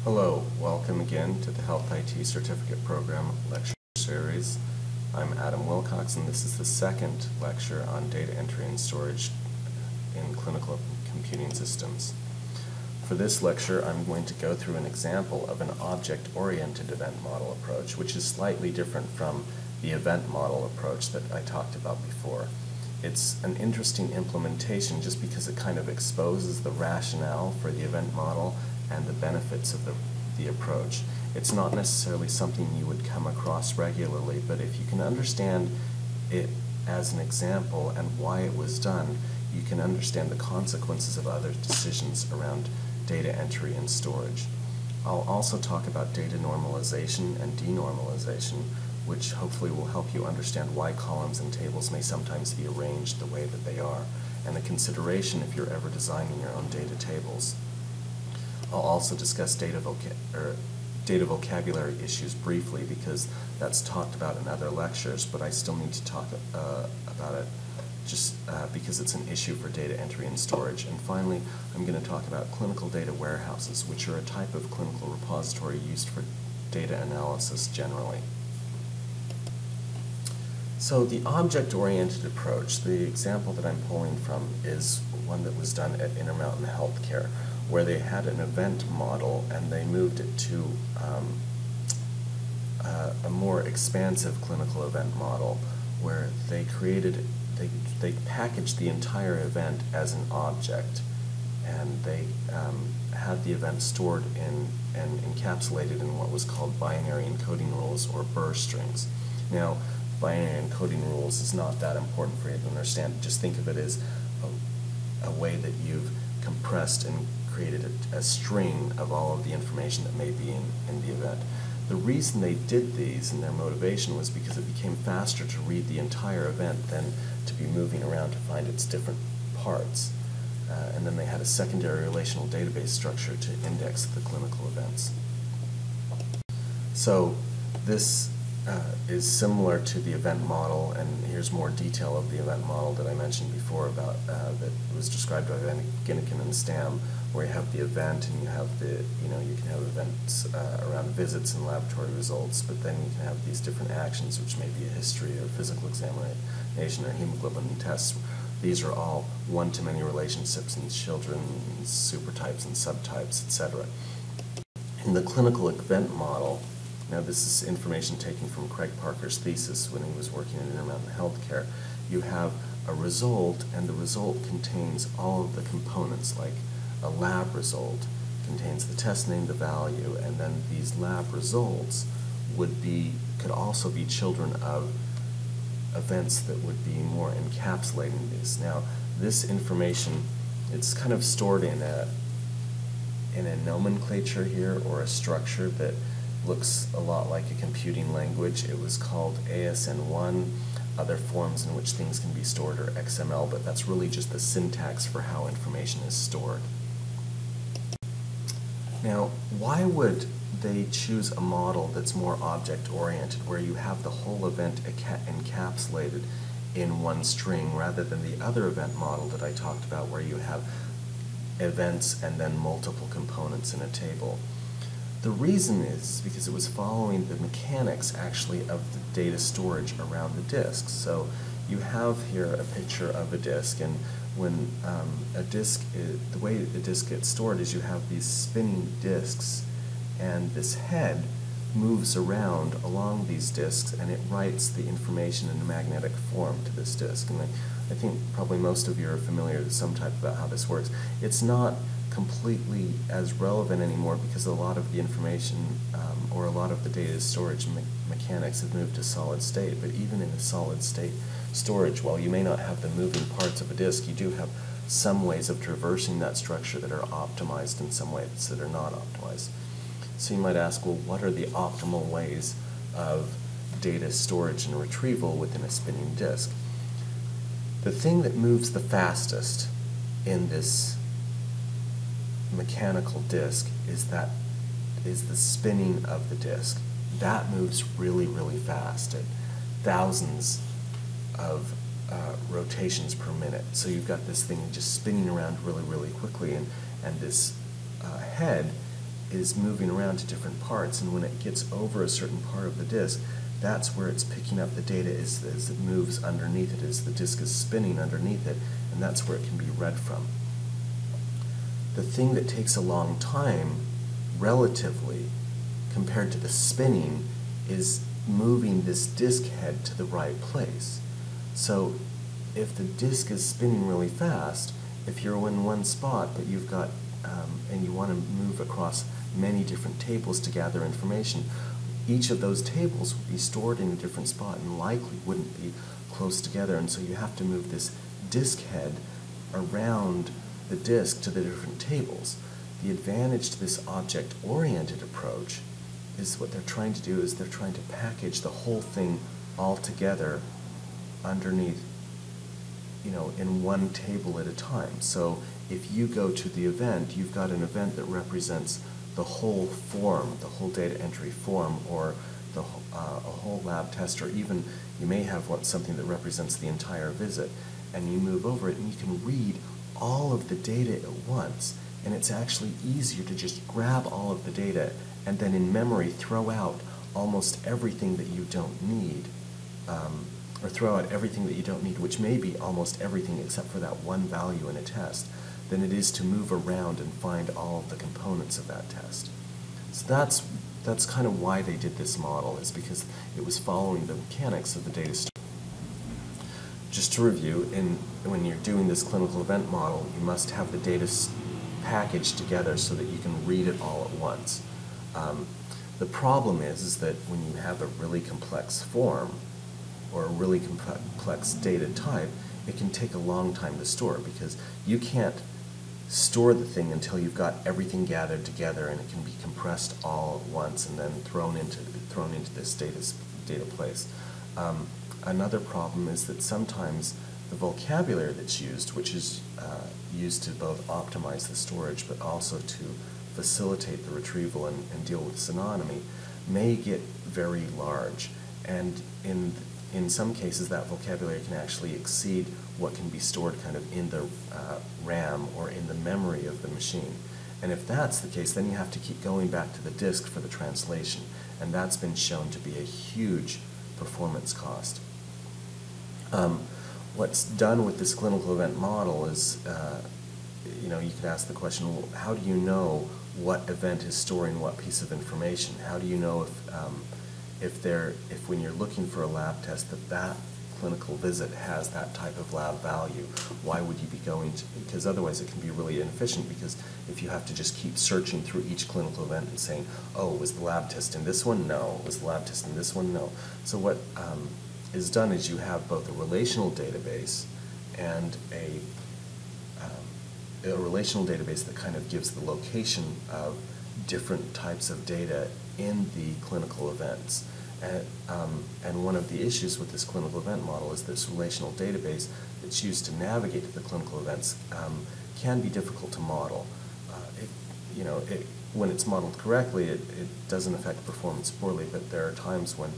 Hello, welcome again to the Health IT Certificate Program lecture series. I'm Adam Wilcox, and this is the second lecture on data entry and storage in clinical computing systems. For this lecture, I'm going to go through an example of an object-oriented event model approach, which is slightly different from the event model approach that I talked about before. It's an interesting implementation just because it kind of exposes the rationale for the event model and the benefits of the approach. It's not necessarily something you would come across regularly, but if you can understand it as an example and why it was done, you can understand the consequences of other decisions around data entry and storage. I'll also talk about data normalization and denormalization, which hopefully will help you understand why columns and tables may sometimes be arranged the way that they are, and a consideration if you're ever designing your own data tables. I'll also discuss data vocabulary issues briefly because that's talked about in other lectures, but I still need to talk about it just because it's an issue for data entry and storage. And finally, I'm going to talk about clinical data warehouses, which are a type of clinical repository used for data analysis generally. So the object-oriented approach, the example that I'm pulling from is one that was done at Intermountain Healthcare, where they had an event model and they moved it to a more expansive clinical event model where they packaged the entire event as an object, and they had the event stored in and encapsulated in what was called binary encoding rules or burst strings. Now, binary encoding rules is not that important for you to understand. Just think of it as a way that you've compressed and created a string of all of the information that may be in the event. The reason they did these and their motivation was because it became faster to read the entire event than to be moving around to find its different parts. And then they had a secondary relational database structure to index the clinical events. So this is similar to the event model, and here's more detail of the event model that I mentioned before about that was described by Ginnikin and Stam, where you have the event and you have you can have events around visits and laboratory results, but then you can have these different actions, which may be a history or physical examination or hemoglobin tests. These are all one-to-many relationships in children, supertypes and subtypes, etc. In the clinical event model, now this is information taken from Craig Parker's thesis when he was working at Intermountain Healthcare. You have a result, and the result contains all of the components, like a lab result contains the test name, the value, and then these lab results could also be children of events that would be more encapsulating these. Now, this information, it's kind of stored in a nomenclature here, or a structure that looks a lot like a computing language. It was called ASN1. Other forms in which things can be stored are XML, but that's really just the syntax for how information is stored. Now, why would they choose a model that's more object-oriented, where you have the whole event encapsulated in one string, rather than the other event model that I talked about, where you have events and then multiple components in a table? The reason is because it was following the mechanics, actually, of the data storage around the disk. So you have here a picture of a disk, and when the way the disk gets stored is you have these spinning disks, and this head moves around along these disks, and it writes the information in a magnetic form to this disk. And I think probably most of you are familiar with some type about how this works. It's not completely as relevant anymore because a lot of the information or a lot of the data storage mechanics have moved to solid state. But even in a solid state storage, while you may not have the moving parts of a disk, you do have some ways of traversing that structure that are optimized and some ways that are not optimized. So you might ask, well, what are the optimal ways of data storage and retrieval within a spinning disk? The thing that moves the fastest in this mechanical disk is the spinning of the disk. That moves really, really fast at thousands of rotations per minute. So you've got this thing just spinning around really, really quickly, and this head is moving around to different parts, and when it gets over a certain part of the disk, that's where it's picking up the data as it moves underneath it, as the disk is spinning underneath it, and that's where it can be read from. The thing that takes a long time, relatively, compared to the spinning, is moving this disk head to the right place. So if the disk is spinning really fast, if you're in one spot but you've got and you want to move across many different tables to gather information, each of those tables would be stored in a different spot and likely wouldn't be close together, and so you have to move this disk head around the disk to the different tables. The advantage to this object-oriented approach is what they're trying to do is they're trying to package the whole thing all together underneath, in one table at a time. So if you go to the event, you've got an event that represents the whole form, the whole data entry form, or a whole lab test, or even you may have something that represents the entire visit, and you move over it and you can read all of the data at once, and it's actually easier to just grab all of the data and then in memory throw out almost everything that you don't need, or throw out everything that you don't need, which may be almost everything except for that one value in a test, than it is to move around and find all of the components of that test. So that's kind of why they did this model, is because it was following the mechanics of the data store. Just to review, when you're doing this clinical event model, you must have the data packaged together so that you can read it all at once. The problem is that when you have a really complex form or a really complex data type, it can take a long time to store, because you can't store the thing until you've got everything gathered together and it can be compressed all at once and then thrown into this data place. Another problem is that sometimes the vocabulary that's used, which is used to both optimize the storage but also to facilitate the retrieval and deal with synonymy, may get very large, and in some cases that vocabulary can actually exceed what can be stored kind of in the RAM or in the memory of the machine. And if that's the case, then you have to keep going back to the disk for the translation, and that's been shown to be a huge performance cost. What's done with this clinical event model is, you could ask the question, well, how do you know what event is storing what piece of information? How do you know if when you're looking for a lab test that clinical visit has that type of lab value? Why would you be going to? Because otherwise it can be really inefficient, because if you have to just keep searching through each clinical event and saying, oh, was the lab test in this one? No. Was the lab test in this one? No. So what is done is you have both a relational database and a relational database that kind of gives the location of different types of data in the clinical events. And one of the issues with this clinical event model is this relational database that's used to navigate to the clinical events can be difficult to model. When it's modeled correctly, it doesn't affect performance poorly, but there are times when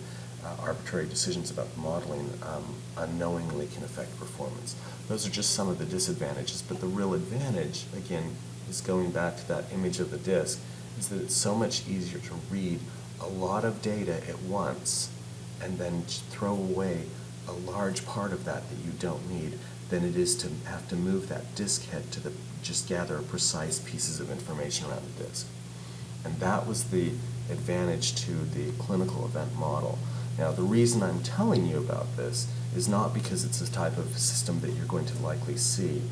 arbitrary decisions about the modeling unknowingly can affect performance. Those are just some of the disadvantages, but the real advantage, again, is going back to that image of the disk, is that it's so much easier to read a lot of data at once and then throw away a large part of that you don't need than it is to have to move that disk head to just gather precise pieces of information around the disk. And that was the advantage to the clinical event model. Now, the reason I'm telling you about this is not because it's a type of system that you're going to likely see,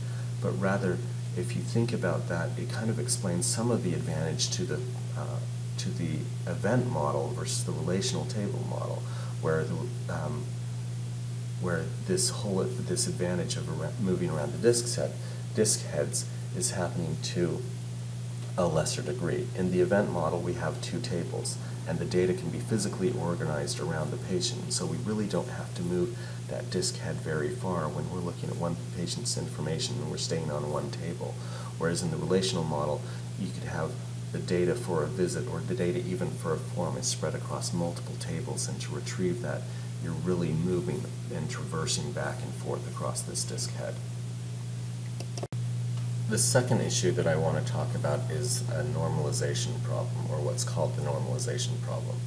but rather, if you think about that, it kind of explains some of the advantage to the event model versus the relational table model, where this advantage of moving around the disk heads is happening to a lesser degree. In the event model, we have two tables, and the data can be physically organized around the patient, so we really don't have to move that disk head very far when we're looking at one patient's information and we're staying on one table. Whereas in the relational model, you could have the data for a visit or the data even for a form is spread across multiple tables, and to retrieve that, you're really moving and traversing back and forth across this disk head. The second issue that I want to talk about is a normalization problem, or what's called the normalization problem.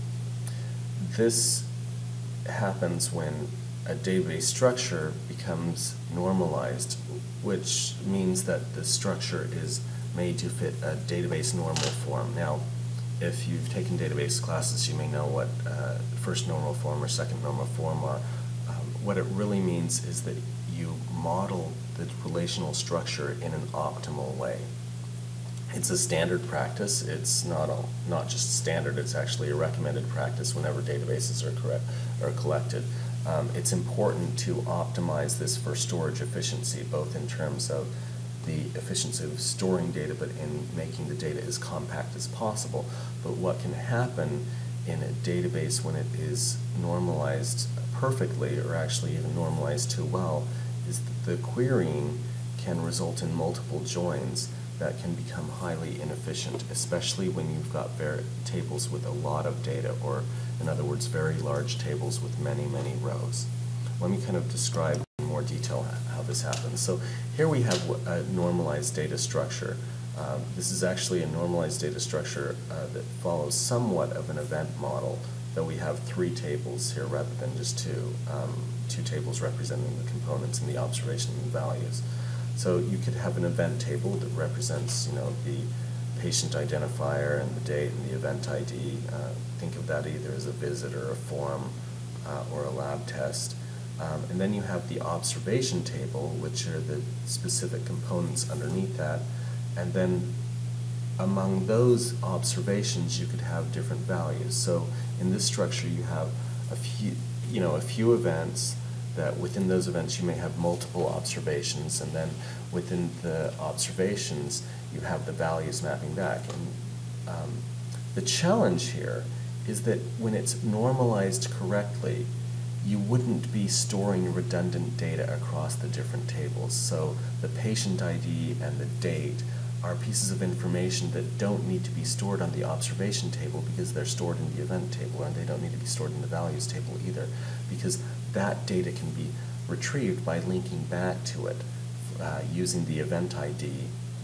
This happens when a database structure becomes normalized, which means that the structure is made to fit a database normal form. Now, if you've taken database classes, you may know what first normal form or second normal form are. What it really means is that you model the relational structure in an optimal way. It's a standard practice. It's not just standard, it's actually a recommended practice whenever databases are collected. It's important to optimize this for storage efficiency, both in terms of the efficiency of storing data, but in making the data as compact as possible. But what can happen in a database when it is normalized perfectly, or actually even normalized too well, is that the querying can result in multiple joins that can become highly inefficient, especially when you've got tables with a lot of data, or in other words, very large tables with many, many rows. Let me kind of describe in more detail how this happens. So here we have a normalized data structure. This is actually a normalized data structure that follows somewhat of an event model, though we have 3 tables here rather than just 2. 2 tables representing the components and the observation and values. So you could have an event table that represents, the patient identifier and the date and the event ID. Think of that either as a visit or a form or a lab test. And then you have the observation table, which are the specific components underneath that. And then among those observations, you could have different values. So in this structure, you have a few events. That within those events you may have multiple observations, and then within the observations you have the values mapping back. And the challenge here is that when it's normalized correctly, you wouldn't be storing redundant data across the different tables. So the patient ID and the date are pieces of information that don't need to be stored on the observation table because they're stored in the event table, and they don't need to be stored in the values table either, because that data can be retrieved by linking back to it using the event ID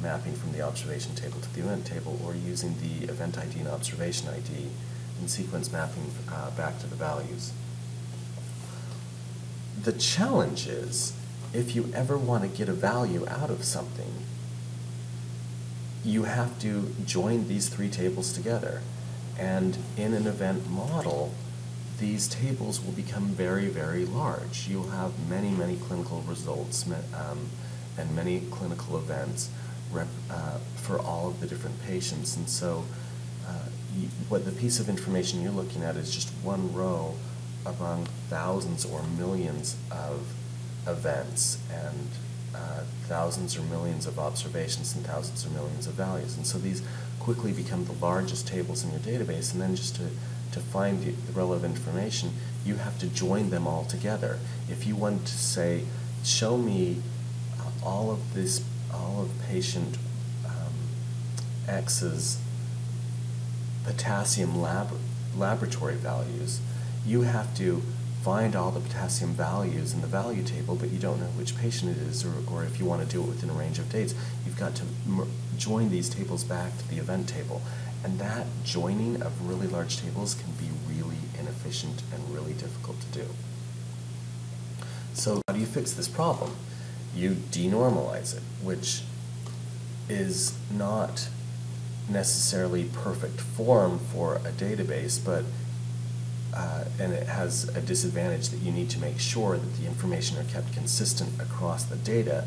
mapping from the observation table to the event table, or using the event ID and observation ID and sequence mapping back to the values. The challenge is, if you ever want to get a value out of something, you have to join these 3 tables together. And in an event model, these tables will become very, very large. You'll have many, many clinical results and many clinical events for all of the different patients. And so what the piece of information you're looking at is just one row among thousands or millions of events, and thousands or millions of observations and thousands or millions of values. And so these quickly become the largest tables in your database, and then just to find the relevant information, you have to join them all together. If you want to say, show me all of patient X's potassium laboratory values, you have to find all the potassium values in the value table, but you don't know which patient it is, or if you want to do it within a range of dates, you've got to join these tables back to the event table. And that joining of really large tables can be really inefficient and really difficult to do. So how do you fix this problem? You denormalize it, which is not necessarily perfect form for a database, but and it has a disadvantage that you need to make sure that the information are kept consistent across the data,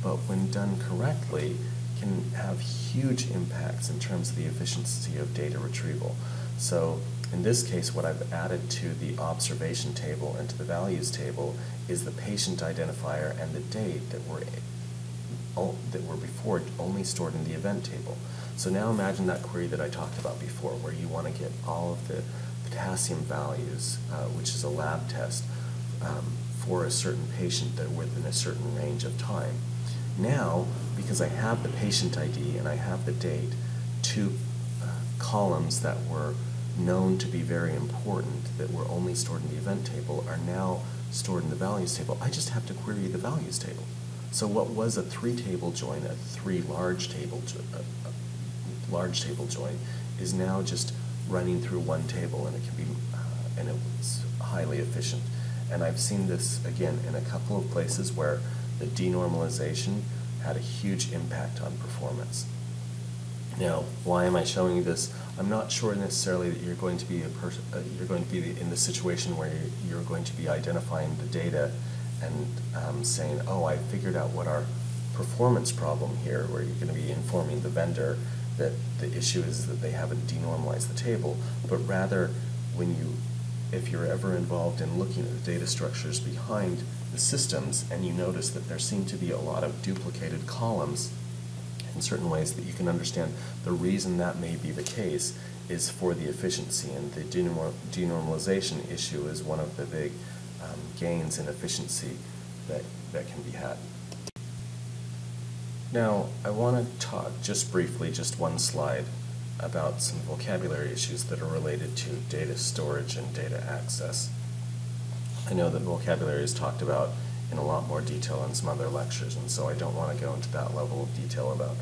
but when done correctly, can have huge impacts in terms of the efficiency of data retrieval. So in this case, what I've added to the observation table and to the values table is the patient identifier and the date that were before only stored in the event table. So now imagine that query that I talked about before, where you want to get all of the potassium values, which is a lab test, for a certain patient that are within a certain range of time. Now, because I have the patient ID and I have the date, 2 columns that were known to be very important, that were only stored in the event table, are now stored in the values table. I just have to query the values table. So what was a three-table join, a large table join, is now just running through one table, and it can be, and it's highly efficient. And I've seen this again in a couple of places where the denormalization had a huge impact on performance. Now, why am I showing you this? I'm not sure necessarily that you're going to be in the situation where you're going to be identifying the data and saying, oh, I figured out what our performance problem here, where you're going to be informing the vendor that the issue is that they haven't denormalized the table, but rather if you're ever involved in looking at the data structures behind the systems and you notice that there seem to be a lot of duplicated columns in certain ways, that you can understand the reason that may be the case is for the efficiency, and the denormalization issue is one of the big gains in efficiency that can be had. Now, I want to talk just briefly, just one slide, about some vocabulary issues that are related to data storage and data access. I know that vocabulary is talked about in a lot more detail in some other lectures, and so I don't want to go into that level of detail about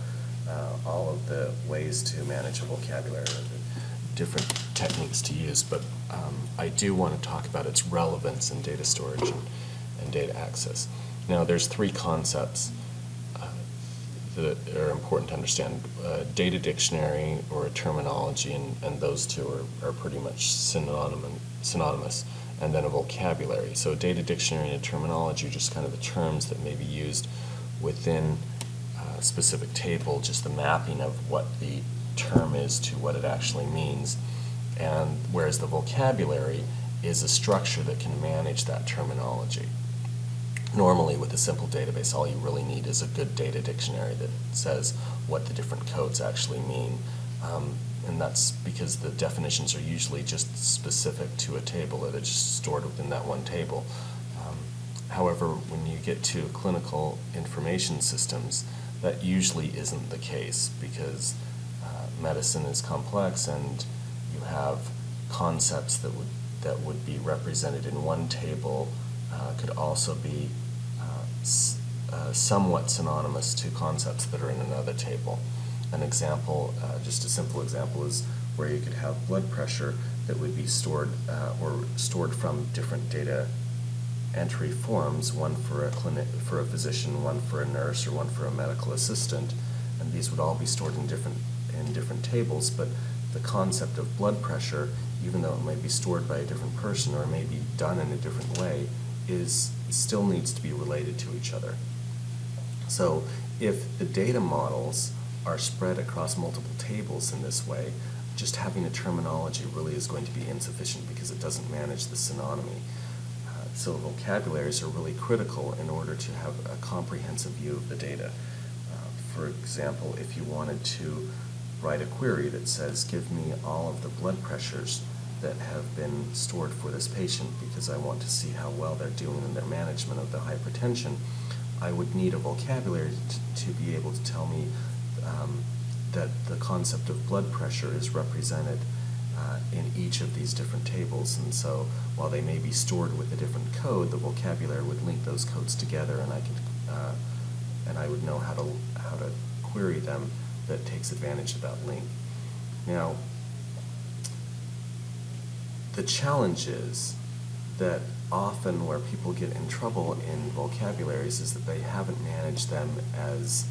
all of the ways to manage a vocabulary, or the different techniques to use, but I do want to talk about its relevance in data storage and data access. Now, there's three concepts that are important to understand. Data dictionary, or a terminology, and those two are pretty much synonymous, and then a vocabulary. So data dictionary and a terminology are just kind of the terms that may be used within a specific table, just the mapping of what the term is to what it actually means, and whereas the vocabulary is a structure that can manage that terminology. Normally, with a simple database, all you really need is a good data dictionary that says what the different codes actually mean. And that's because the definitions are usually just specific to a table, that are just stored within that one table. However, when you get to clinical information systems, that usually isn't the case, because medicine is complex, and you have concepts that would be represented in one table could also be somewhat synonymous to concepts that are in another table. An example, just a simple example, is where you could have blood pressure that would be stored from different data entry forms, one for a physician, one for a nurse, or one for a medical assistant, and these would all be stored in different tables. But the concept of blood pressure, even though it might be stored by a different person or it may be done in a different way, still needs to be related to each other. So if the data models are spread across multiple tables in this way, just having a terminology really is going to be insufficient, because it doesn't manage the synonymy. So vocabularies are really critical in order to have a comprehensive view of the data. For example, if you wanted to write a query that says, give me all of the blood pressures that have been stored for this patient because I want to see how well they're doing in their management of the hypertension, I would need a vocabulary to be able to tell me that the concept of blood pressure is represented in each of these different tables. And so while they may be stored with a different code, the vocabulary would link those codes together, and I would know how to query them that takes advantage of that link. Now, the challenge is that often where people get in trouble in vocabularies is that they haven't managed them as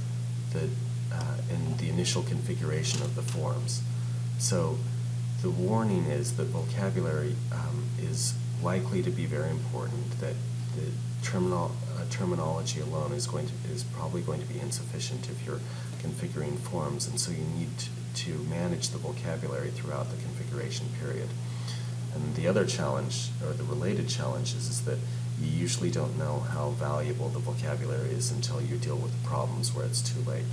in the initial configuration of the forms. So the warning is that vocabulary is likely to be very important, that the terminology alone is probably going to be insufficient if you're configuring forms, and so you need to manage the vocabulary throughout the configuration period. And the other challenge, or the related challenge, is that you usually don't know how valuable the vocabulary is until you deal with problems where it's too late.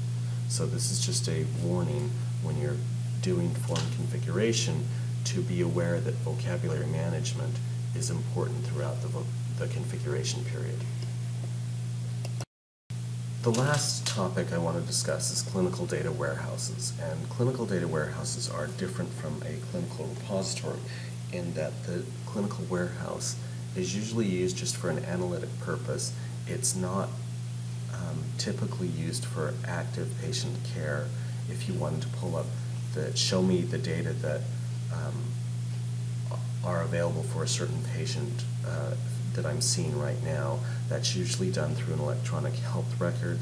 So this is just a warning when you're doing form configuration to be aware that vocabulary management is important throughout the configuration period. The last topic I want to discuss is clinical data warehouses. And clinical data warehouses are different from a clinical repository in that the clinical warehouse is usually used just for an analytic purpose. It's not typically used for active patient care. If you wanted to pull up show me the data that are available for a certain patient that I'm seeing right now, that's usually done through an electronic health record,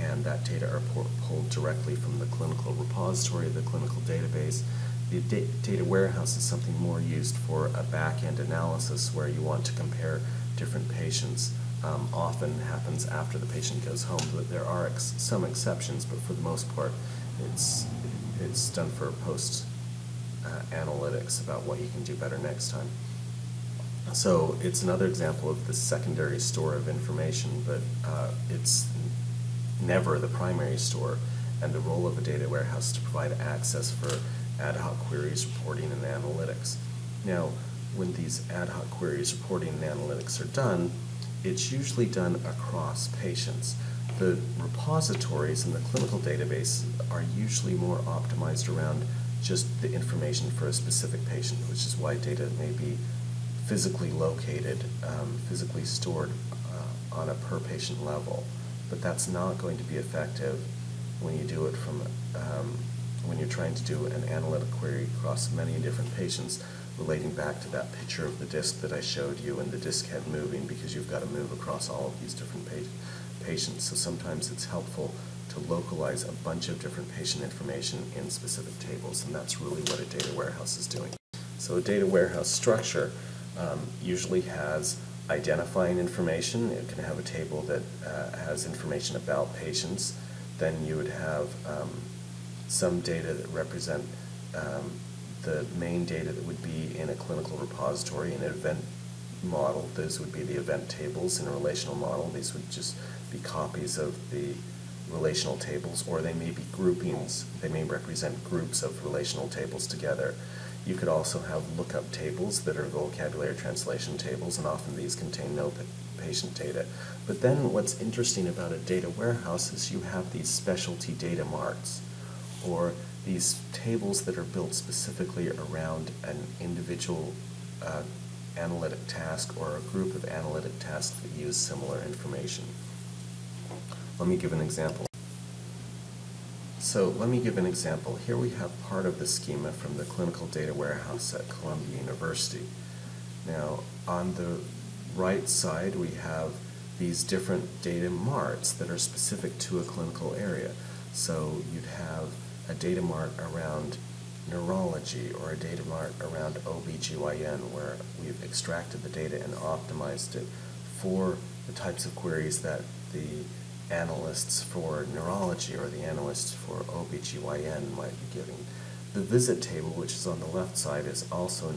and that data are pulled directly from the clinical repository, the clinical database. The data warehouse is something more used for a back-end analysis where you want to compare different patients. Often happens after the patient goes home, but there are some exceptions, but for the most part it's done for post analytics about what you can do better next time. So it's another example of the secondary store of information, but it's never the primary store, and the role of a data warehouse is to provide access for ad hoc queries, reporting, and analytics. Now, when these ad hoc queries, reporting, and analytics are done, it's usually done across patients. The repositories in the clinical database are usually more optimized around just the information for a specific patient, which is why data may be physically located, physically stored on a per patient level. But that's not going to be effective when you do it from, when you're trying to do an analytic query across many different patients, relating back to that picture of the disk that I showed you, and the disk head moving because you've got to move across all of these different patients. So sometimes it's helpful to localize a bunch of different patient information in specific tables, and that's really what a data warehouse is doing. So a data warehouse structure usually has identifying information. It can have a table that has information about patients. Then you would have some data that represent the main data that would be in a clinical repository. In an event model, those would be the event tables. In a relational model, these would just be copies of the relational tables, or they may be groupings. They may represent groups of relational tables together. You could also have lookup tables that are vocabulary translation tables, and often these contain no patient data. But then what's interesting about a data warehouse is you have these specialty data marts, or these tables that are built specifically around an individual analytic task or a group of analytic tasks that use similar information. Let me give an example. So let me give an example. Here we have part of the schema from the clinical data warehouse at Columbia University. Now, on the right side, we have these different data marts that are specific to a clinical area. So you'd have a data mart around neurology, or a data mart around OBGYN, where we've extracted the data and optimized it for the types of queries that the analysts for neurology or the analysts for OBGYN might be giving. The visit table, which is on the left side, is also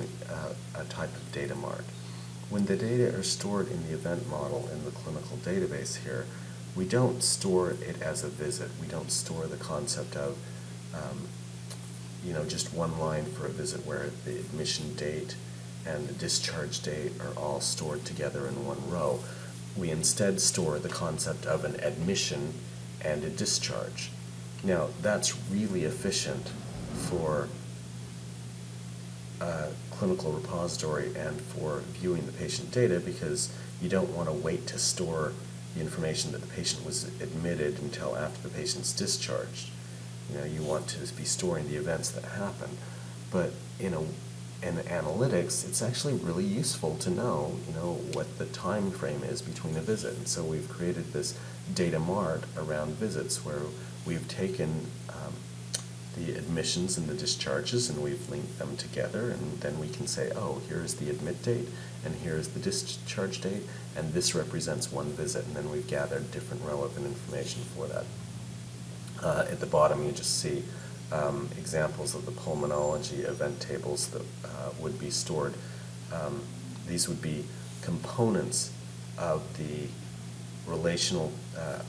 a type of data mart. When the data are stored in the event model in the clinical database here, we don't store it as a visit. We don't store the concept of just one line for a visit where the admission date and the discharge date are all stored together in one row. We instead store the concept of an admission and a discharge. Now, that's really efficient for a clinical repository and for viewing the patient data, because you don't want to wait to store the information that the patient was admitted until after the patient's discharged. You want to be storing the events that happen. But in analytics, it's actually really useful to know, what the time frame is between a visit. And so we've created this data mart around visits where we've taken the admissions and the discharges and we've linked them together, and then we can say, oh, here's the admit date and here's the discharge date, and this represents one visit, and then we've gathered different relevant information for that. At the bottom, you just see examples of the pulmonology event tables that would be stored. These would be components of the relational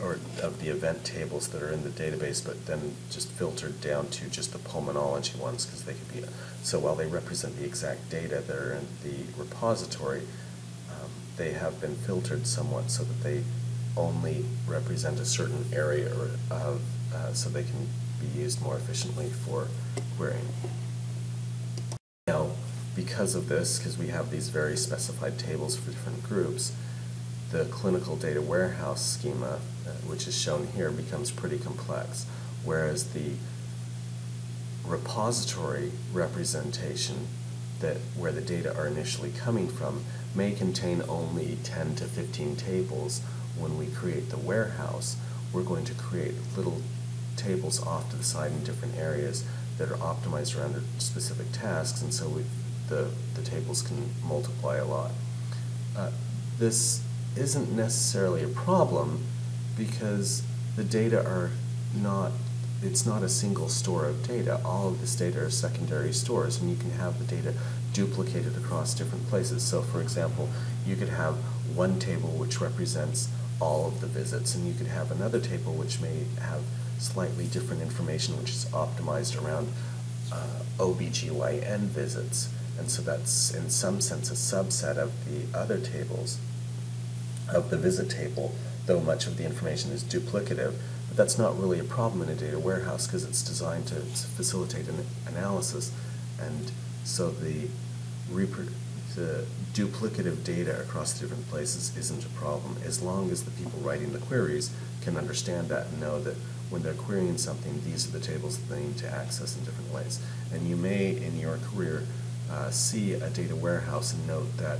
or of the event tables that are in the database, but then just filtered down to just the pulmonology ones, because they could be, so while they represent the exact data that are in the repository, they have been filtered somewhat so that they only represent a certain area of so they can be used more efficiently for querying. Now, because of this, because we have these very specified tables for different groups, the clinical data warehouse schema, which is shown here, becomes pretty complex, whereas the repository representation where the data are initially coming from may contain only 10 to 15 tables. When we create the warehouse, we're going to create little tables off to the side in different areas that are optimized around specific tasks, and so the tables can multiply a lot. This isn't necessarily a problem because the data are not, it's not a single store of data. All of this data are secondary stores, and you can have the data duplicated across different places. So for example, you could have one table which represents all of the visits, and you could have another table which may have slightly different information which is optimized around OBGYN visits. And so that's in some sense a subset of the other tables of the visit table, though much of the information is duplicative. But that's not really a problem in a data warehouse because it's designed to facilitate an analysis, and so the duplicative data across the different places isn't a problem, as long as the people writing the queries can understand that and know that when they're querying something, these are the tables that they need to access in different ways. And you may, in your career, see a data warehouse and note that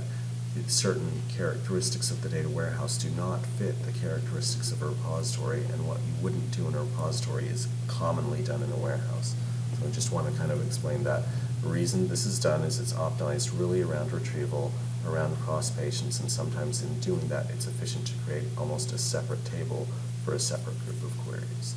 certain characteristics of the data warehouse do not fit the characteristics of a repository, and what you wouldn't do in a repository is commonly done in a warehouse. So I just want to kind of explain that. The reason this is done is it's optimized really around retrieval, around cross patients, and sometimes in doing that it's efficient to create almost a separate table for a separate group of queries.